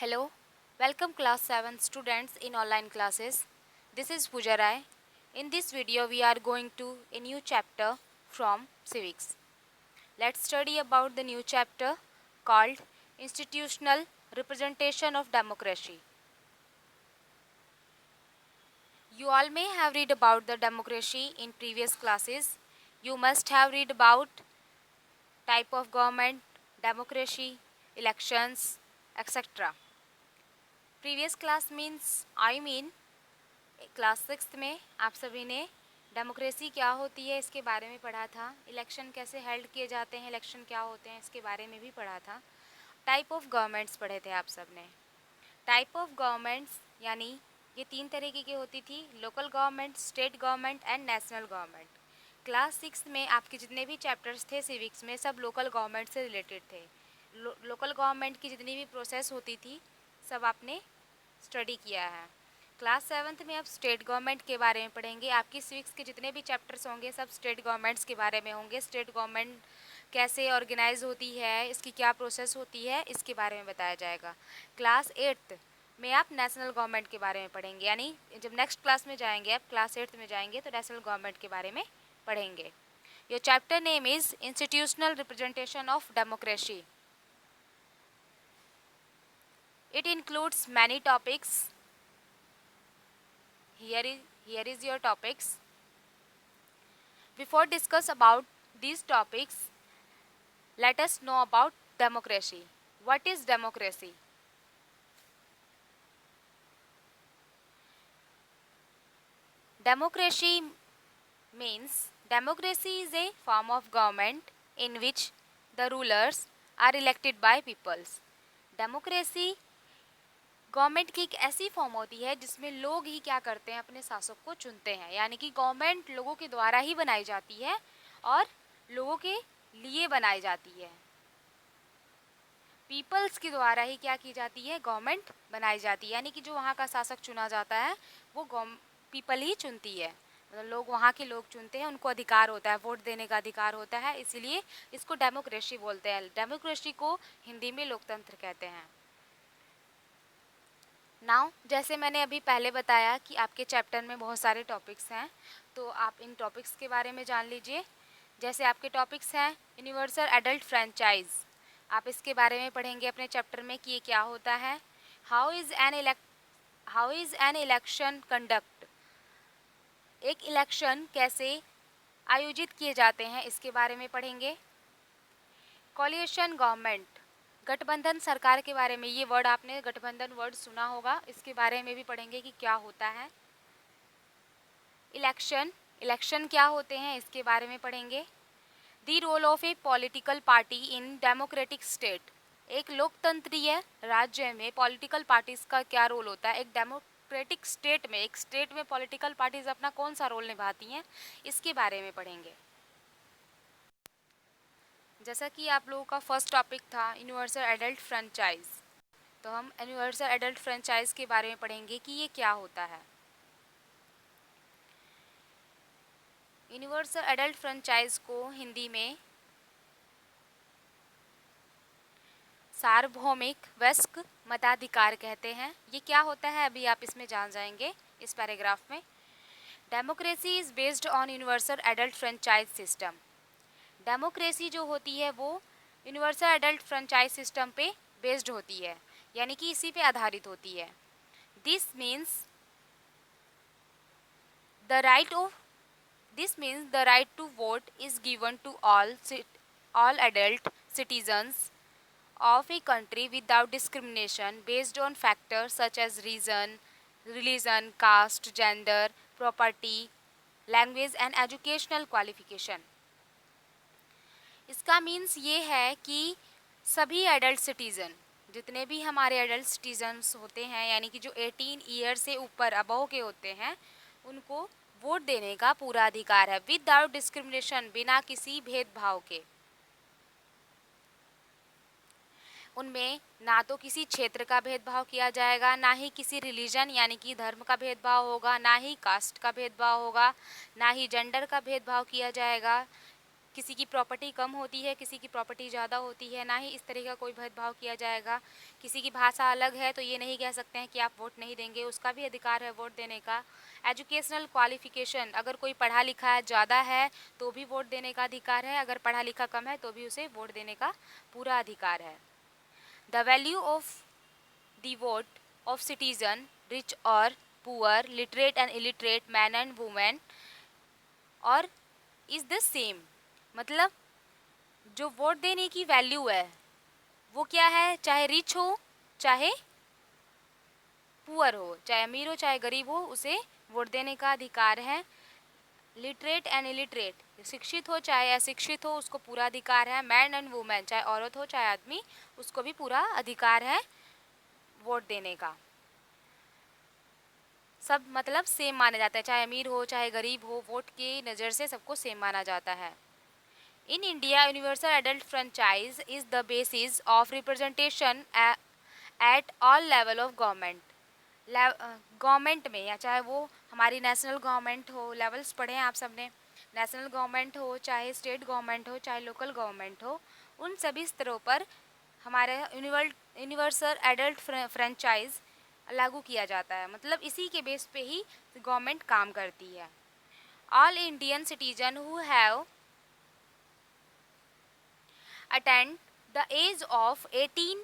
Hello, welcome class 7 students in online classes. This is Pooja Rai. In this video we are going to a new chapter from civics. Let's study about the new chapter called Institutional Representation of Democracy. You all may have read about the democracy in previous classes. You must have read about type of government, democracy, elections, etc. Previous class means class 6 में आप सभी ने democracy क्या होती है इसके बारे में पढ़ा था। इलेक्शन कैसे हेल्ड किए जाते हैं, इलेक्शन क्या होते हैं इसके बारे में भी पढ़ा था। टाइप ऑफ गवर्नमेंट्स पढ़े थे आप सब ने। टाइप ऑफ गवर्नमेंट्स यानी ये 3 तरीके की होती थी, local government, state government and national government. Class 6 में आपके जितने भी चैप्टर्स थे सिविक्स में सब लोकल गवर्नमेंट से रिलेटेड थे। लोकल गवर्नमेंट की जितनी भी प्रोसेस होती थी सब आपने स्टडी किया है। क्लास 7 में आप स्टेट गवर्नमेंट के बारे में पढ़ेंगे। आपकी सिविक्स के जितने भी चैप्टर्स होंगे सब स्टेट गवर्नमेंट्स के बारे में होंगे। स्टेट गवर्नमेंट कैसे ऑर्गेनाइज होती है, इसकी क्या प्रोसेस होती है, इसके बारे में बताया जाएगा। क्लास 8 में आप नेशनल गवर्नमेंट के बारे में पढ़ेंगे, यानी जब नेक्स्ट क्लास में जाएंगे आप क्लास 8 में जाएंगे तो नेशनल गवर्नमेंट के बारे में पढ़ेंगे। Your chapter name is institutional representation of democracy. It includes many topics. Here is your topics. Before discuss about these topics, let us know about democracy. What is democracy? Democracy is a form of government in which the rulers are elected by peoples. Democracy government की एक ऐसी form होती है जिसमें लोग ही क्या करते हैं, अपने शासक को चुनते हैं। यानी कि गवर्नमेंट लोगों के द्वारा ही बनाई जाती है और लोगों के लिए बनाई जाती है। पीपल्स के द्वारा ही क्या की जाती है, गवर्नमेंट बनाई जाती है। यानी कि जो वहाँ का शासक चुना जाता है वो पीपल ही चुनती है, मतलब लोग वहाँ के लोग चुनते हैं, उनको अधिकार होता है, वोट देने का अधिकार होता है, इसीलिए इसको डेमोक्रेसी बोलते हैं। डेमोक्रेसी को हिंदी में लोकतंत्र कहते हैं। नाउ जैसे मैंने अभी पहले बताया कि आपके चैप्टर में बहुत सारे टॉपिक्स हैं, तो आप इन टॉपिक्स के बारे में जान लीजिए। जैसे आपके टॉपिक्स हैं यूनिवर्सल एडल्ट फ्रेंचाइज, आप इसके बारे में पढ़ेंगे अपने चैप्टर में कि ये क्या होता है। How is an election conduct, एक इलेक्शन कैसे आयोजित किए जाते हैं इसके बारे में पढ़ेंगे। कोलिशन गवर्नमेंट, गठबंधन सरकार के बारे में, ये वर्ड आपने गठबंधन वर्ड सुना होगा, इसके बारे में भी पढ़ेंगे कि क्या होता है। इलेक्शन क्या होते हैं इसके बारे में पढ़ेंगे। The role of a political party in democratic state, एक लोकतंत्रीय राज्य में पॉलिटिकल पार्टीज का क्या रोल होता है। एक डेमोक्रेटिक स्टेट में, एक स्टेट में पॉलिटिकल पार्टीज अपना कौन सा रोल निभाती हैं इसके बारे में पढ़ेंगे। जैसा कि आप लोगों का फर्स्ट टॉपिक था यूनिवर्सल एडल्ट फ्रेंचाइज, तो हम यूनिवर्सल एडल्ट फ्रेंचाइज के बारे में पढ़ेंगे कि ये क्या होता है। यूनिवर्सल एडल्ट फ्रेंचाइज को हिंदी में सार्वभौमिक वयस्क मताधिकार कहते हैं। ये क्या होता है अभी आप इसमें जान जाएंगे इस पैराग्राफ में। Democracy is based on universal adult franchise system, democracy जो होती है वो यूनिवर्सल एडल्ट फ्रेंचाइज सिस्टम पे बेस्ड होती है, यानी कि इसी पे आधारित होती है। This means the right to vote is given to all adult citizens of a country without discrimination based on factors such as religion, caste, gender, property, language and educational qualification. इसका मीन्स ये है कि सभी adult citizen, जितने भी हमारे adult citizens होते हैं, यानी कि जो 18 ईयर से ऊपर अबव के होते हैं, उनको वोट देने का पूरा अधिकार है विदाउट डिस्क्रिमिनेशन, बिना किसी भेदभाव के। उनमें ना तो किसी क्षेत्र का भेदभाव किया जाएगा, ना ही किसी रिलीजन यानी कि धर्म का भेदभाव होगा, ना ही कास्ट का भेदभाव होगा, ना ही जेंडर का भेदभाव किया जाएगा। किसी की प्रॉपर्टी कम होती है, किसी की प्रॉपर्टी ज़्यादा होती है, ना ही इस तरह का कोई भेदभाव किया जाएगा। किसी की भाषा अलग है तो ये नहीं कह सकते हैं कि आप वोट नहीं देंगे, उसका भी अधिकार है वोट देने का। एजुकेशनल क्वालिफिकेशन, अगर कोई पढ़ा लिखा ज़्यादा है तो भी वोट देने का अधिकार है, अगर पढ़ा लिखा कम है तो भी उसे वोट देने का पूरा अधिकार है। The value of the vote of citizen, rich और poor, literate and illiterate, man and women, और इज़ द सेम। मतलब जो वोट देने की वैल्यू है वो क्या है, चाहे रिच हो चाहे पुअर हो, चाहे अमीर हो चाहे गरीब हो, उसे वोट देने का अधिकार है। लिटरेट एंड इलिटरेट, शिक्षित हो चाहे अशिक्षित हो, उसको पूरा अधिकार है। मैन एंड वुमेन, चाहे औरत हो चाहे आदमी, उसको भी पूरा अधिकार है वोट देने का। सब मतलब सेम माना जाता है, चाहे अमीर हो चाहे गरीब हो, वोट की नज़र से सबको सेम माना जाता है। In India, universal adult franchise is the basis of representation at all level of government. Government में, या चाहे वो हमारी नेशनल गवर्नमेंट हो, लेवल्स पढ़े हैं आप सबने, नेशनल गवर्नमेंट हो चाहे स्टेट गवर्नमेंट हो चाहे लोकल गवर्नमेंट हो, उन सभी स्तरों पर हमारे यूनिवर्सल एडल्ट फ्रेंचाइज लागू किया जाता है। मतलब इसी के बेस पे ही गवर्नमेंट काम करती है। All Indian citizen who have attend the age of 18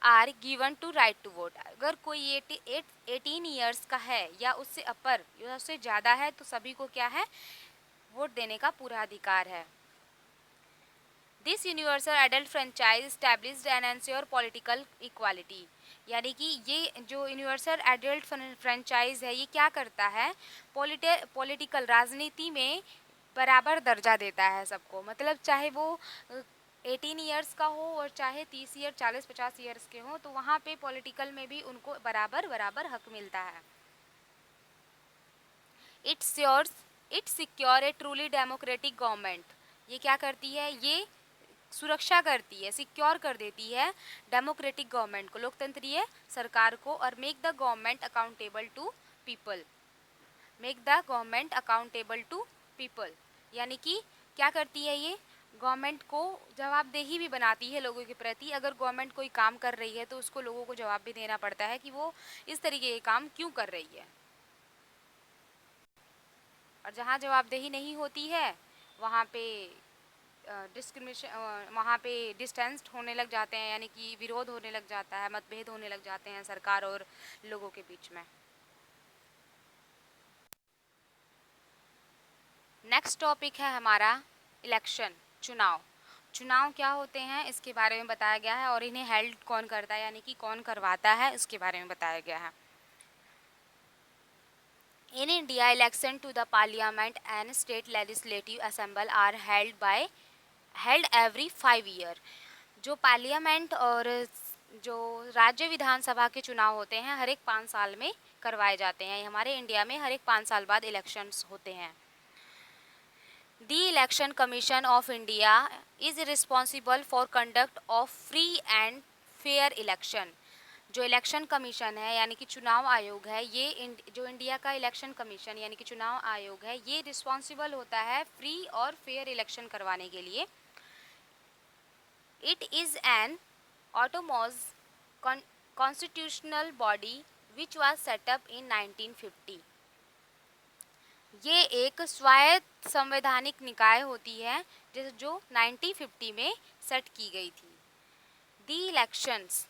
are given to right to vote. अगर कोई 18 ईयर्स का है या उससे अपर या उससे ज़्यादा है तो सभी को क्या है, वोट देने का पूरा अधिकार है। This universal adult franchise established and ensure political equality. यानी कि ये जो यूनिवर्सल एडल्ट फ्रेंचाइज है ये क्या करता है, पॉलिटिकल राजनीति में बराबर दर्जा देता है सबको। मतलब चाहे वो 18 ईयर्स का हो और चाहे 30 ईयर 40-50 ईयर्स के हो, तो वहाँ पे पॉलिटिकल में भी उनको बराबर बराबर हक मिलता है। It secure A truly democratic government. ये क्या करती है, ये सुरक्षा करती है, सिक्योर कर देती है डेमोक्रेटिक गवर्नमेंट को, लोकतंत्रीय सरकार को। और make the government accountable to people. Make the government accountable to people, यानी कि क्या करती है ये, गवर्नमेंट को जवाबदेही भी बनाती है लोगों के प्रति। अगर गवर्नमेंट कोई काम कर रही है तो उसको लोगों को जवाब भी देना पड़ता है कि वो इस तरीके के काम क्यों कर रही है। और जहाँ जवाबदेही नहीं होती है वहाँ पे डिस्क्रिमिनेशन, वहाँ पे डिस्टेंस होने लग जाते हैं, यानी कि विरोध होने लग जाता है, मतभेद होने लग जाते हैं सरकार और लोगों के बीच में। नेक्स्ट टॉपिक है हमारा इलेक्शन, चुनाव। चुनाव क्या होते हैं इसके बारे में बताया गया है, और इन्हें हेल्ड कौन करता है, यानी कि कौन करवाता है, इसके बारे में बताया गया है। In India, election to the parliament and state legislative assembly are held every 5 year। जो पार्लियामेंट और जो राज्य विधानसभा के चुनाव होते हैं हर एक 5 साल में करवाए जाते हैं। हमारे इंडिया में हर एक 5 साल बाद इलेक्शंस होते हैं। The Election Commission of India is responsible for conduct of free and fair election। जो इलेक्शन कमीशन है यानी कि चुनाव आयोग है, ये जो इंडिया का इलेक्शन कमीशन यानी कि चुनाव आयोग है, ये रिस्पॉन्सिबल होता है फ्री और फेयर इलेक्शन करवाने के लिए। It is an autonomous constitutional body which was set up in 1950। ये एक स्वायत्त संवैधानिक निकाय होती है जो 1950 में सेट की गई थी। The elections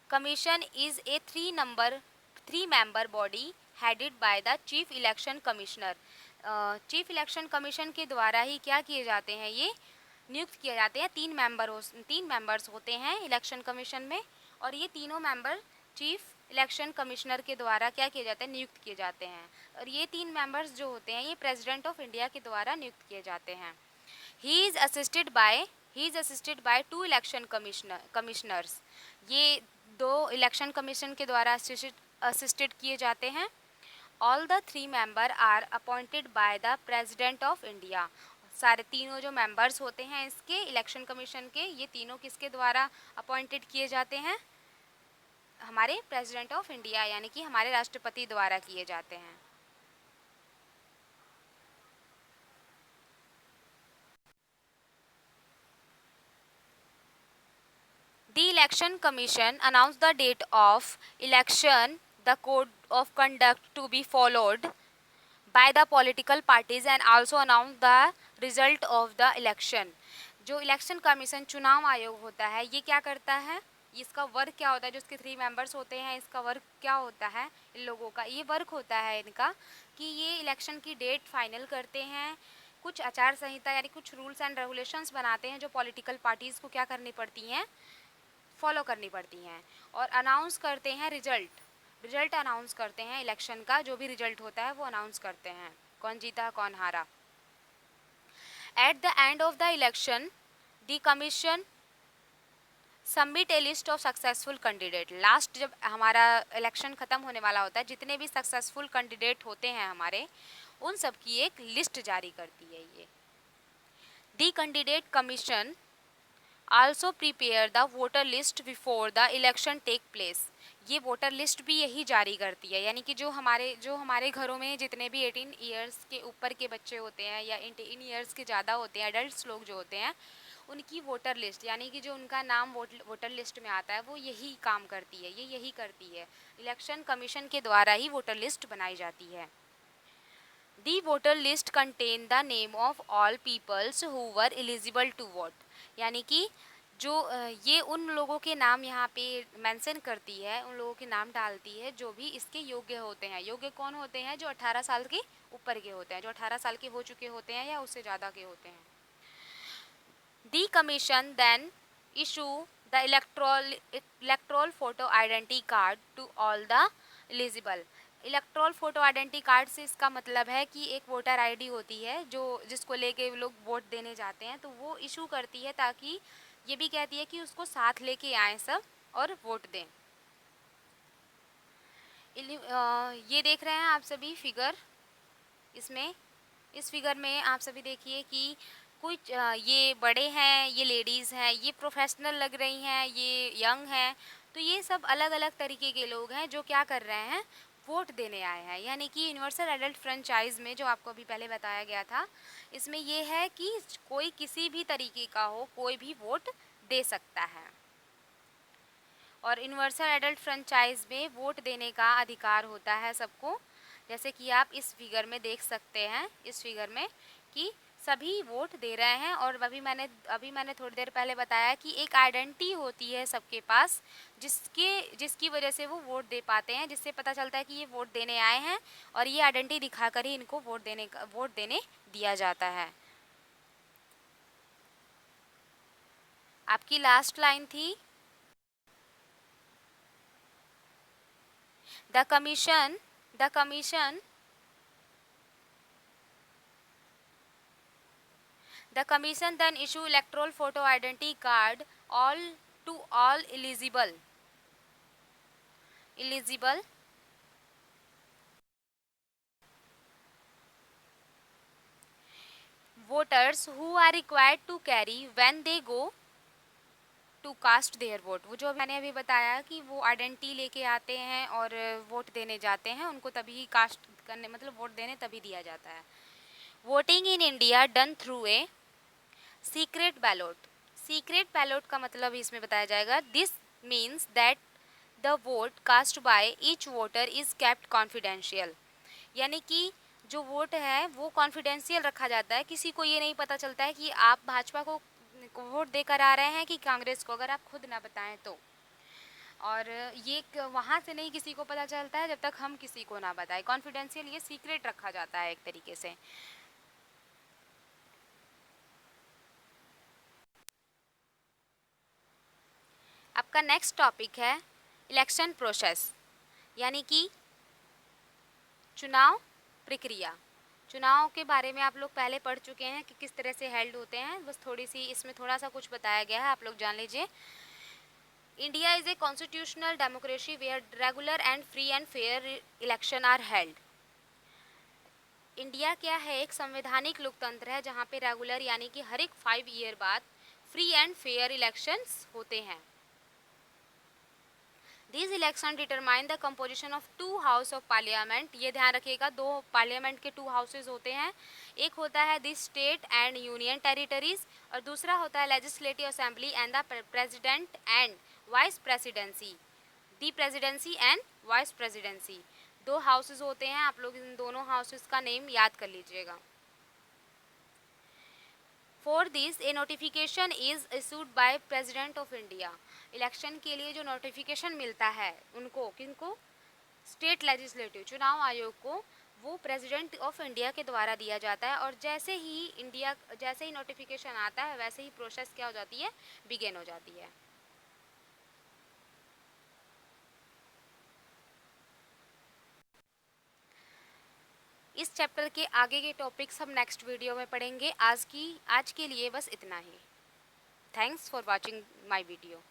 commission is a 3 member body headed by the chief election commissioner. Chief election commission के द्वारा ही क्या किए जाते हैं, ये नियुक्त किए जाते हैं। 3 मेंबर्स होते हैं इलेक्शन कमीशन में, और ये तीनों मेंबर चीफ इलेक्शन कमिश्नर के द्वारा क्या किए जाते हैं, नियुक्त किए जाते हैं। और ये 3 मेंबर्स जो होते हैं ये प्रेसिडेंट ऑफ इंडिया के द्वारा नियुक्त किए जाते हैं। He is assisted by 2 election commissioners. ये 2 इलेक्शन कमीशन के द्वारा असिस्टेड किए जाते हैं। All the 3 member are appointed by the president of India. सारे तीनों जो मेंबर्स होते हैं इसके इलेक्शन कमीशन के, ये तीनों किसके द्वारा अपॉइंटेड किए जाते हैं, हमारे प्रेसिडेंट ऑफ इंडिया यानी कि हमारे राष्ट्रपति द्वारा किए जाते हैं। The Election Commission announced the date of election, the code of conduct to be followed by the political parties and also announced the result of the election. जो इलेक्शन कमीशन चुनाव आयोग होता है ये क्या करता है, इसका वर्क क्या होता है, जो इसके 3 मेंबर्स होते हैं इसका वर्क क्या होता है, इन लोगों का ये वर्क होता है इनका कि ये इलेक्शन की डेट फाइनल करते हैं, कुछ आचार संहिता यानी कुछ रूल्स एंड रेगुलेशंस बनाते हैं जो पॉलिटिकल पार्टीज़ को क्या करनी पड़ती हैं, फॉलो करनी पड़ती हैं, और अनाउंस करते हैं रिजल्ट अनाउंस करते हैं इलेक्शन का, जो भी रिजल्ट होता है वो अनाउंस करते हैं, कौन जीता कौन हारा. At the end of the election the commission submit A list of successful candidate. Last जब हमारा इलेक्शन ख़त्म होने वाला होता है जितने भी सक्सेसफुल कैंडिडेट होते हैं हमारे उन सब की एक लिस्ट जारी करती है ये. The candidate commission also prepare the voter list before the election take place. ये वोटर लिस्ट भी यही जारी करती है, यानी कि जो हमारे घरों में जितने भी 18 ईयर्स के ऊपर के बच्चे होते हैं या 18 ईयर्स के ज़्यादा होते हैं एडल्ट्स लोग जो होते हैं उनकी वोटर लिस्ट यानी कि जो उनका नाम वोटर लिस्ट में आता है वो यही काम करती है, ये यही करती है. इलेक्शन कमीशन के द्वारा ही वोटर लिस्ट बनाई जाती है. The voter list contain the name of all peoples who were eligible to vote. यानी कि जो ये उन लोगों के नाम यहाँ पे मेंशन करती है, उन लोगों के नाम डालती है जो भी इसके योग्य होते हैं. योग्य कौन होते हैं, जो 18 साल के ऊपर के होते हैं, जो 18 साल के हो चुके होते हैं या उससे ज़्यादा के होते हैं. The commission then issue the electoral photo identity card to all the eligible. Electoral photo identity card से इसका मतलब है कि एक वोटर आईडी होती है जो जिसको लेके लोग वोट देने जाते हैं, तो वो इशू करती है ताकि ये भी कहती है कि उसको साथ लेके आएँ सब और वोट दें. ये देख रहे हैं आप सभी फिगर, इस फिगर में आप सभी देखिए कि कुछ ये बड़े हैं, ये लेडीज़ हैं, ये प्रोफेशनल लग रही हैं, ये यंग हैं, तो ये सब अलग अलग तरीके के लोग हैं जो क्या कर रहे हैं, वोट देने आए हैं. यानी कि यूनिवर्सल एडल्ट फ्रेंचाइज में जो आपको अभी पहले बताया गया था इसमें ये है कि कोई किसी भी तरीके का हो कोई भी वोट दे सकता है, और यूनिवर्सल एडल्ट फ्रेंचाइज में वोट देने का अधिकार होता है सबको. जैसे कि आप इस फिगर में देख सकते हैं, इस फिगर में कि सभी वोट दे रहे हैं, और अभी मैंने थोड़ी देर पहले बताया कि एक आइडेंटिटी होती है सबके पास जिसकी वजह से वो वोट दे पाते हैं, जिससे पता चलता है कि ये वोट देने आए हैं, और ये आइडेंटिटी दिखाकर ही इनको वोट देने दिया जाता है. आपकी लास्ट लाइन थी The commission then issue electoral photo identity card to all eligible voters who are required to carry when they go to cast their vote. वो जो मैंने अभी बताया कि वो आइडेंटिटी लेके आते हैं और वोट देने जाते हैं, उनको तभी कास्ट करने मतलब वोट देने तभी दिया जाता है. Voting in India done through a secret ballot. Secret ballot का मतलब इसमें बताया जाएगा. This means that the vote cast by each voter is kept confidential. यानी कि जो वोट है वो कॉन्फिडेंशियल रखा जाता है, किसी को ये नहीं पता चलता है कि आप भाजपा को वोट देकर आ रहे हैं कि कांग्रेस को, अगर आप खुद ना बताएं तो. और ये वहाँ से नहीं किसी को पता चलता है जब तक हम किसी को ना बताएं. कॉन्फिडेंशियल, ये सीक्रेट रखा जाता है एक तरीके से. आपका नेक्स्ट टॉपिक है इलेक्शन प्रोसेस, यानी कि चुनाव प्रक्रिया. चुनाव के बारे में आप लोग पहले पढ़ चुके हैं कि किस तरह से हेल्ड होते हैं, बस थोड़ी सी इसमें थोड़ा सा कुछ बताया गया है, आप लोग जान लीजिए. India is a constitutional democracy where regular and free and fair election are held. India क्या है, एक संवैधानिक लोकतंत्र है जहाँ पे रेगुलर यानी कि हर एक 5 ईयर बाद फ्री एंड फेयर इलेक्शंस होते हैं. These elections determine the composition of two house of parliament. ये ध्यान रखिएगा, दो पार्लियामेंट के टू हाउसेज होते हैं. एक होता है the state and union territories और दूसरा होता है legislative assembly and the president and vice presidency. The presidency and vice presidency, दो हाउसेज होते हैं. आप लोग इन दोनों हाउसेज का नेम याद कर लीजिएगा. For this A notification is issued by president of India. Election के लिए जो नोटिफिकेशन मिलता है उनको, किनको? स्टेट लेजिस्लेटिव चुनाव आयोग को, वो प्रेसिडेंट ऑफ इंडिया के द्वारा दिया जाता है. और जैसे ही नोटिफिकेशन आता है वैसे ही प्रोसेस क्या हो जाती है, बिगिन हो जाती है. इस चैप्टर के आगे के टॉपिक्स हम नेक्स्ट वीडियो में पढ़ेंगे. आज के लिए बस इतना ही. Thanks for watching my video.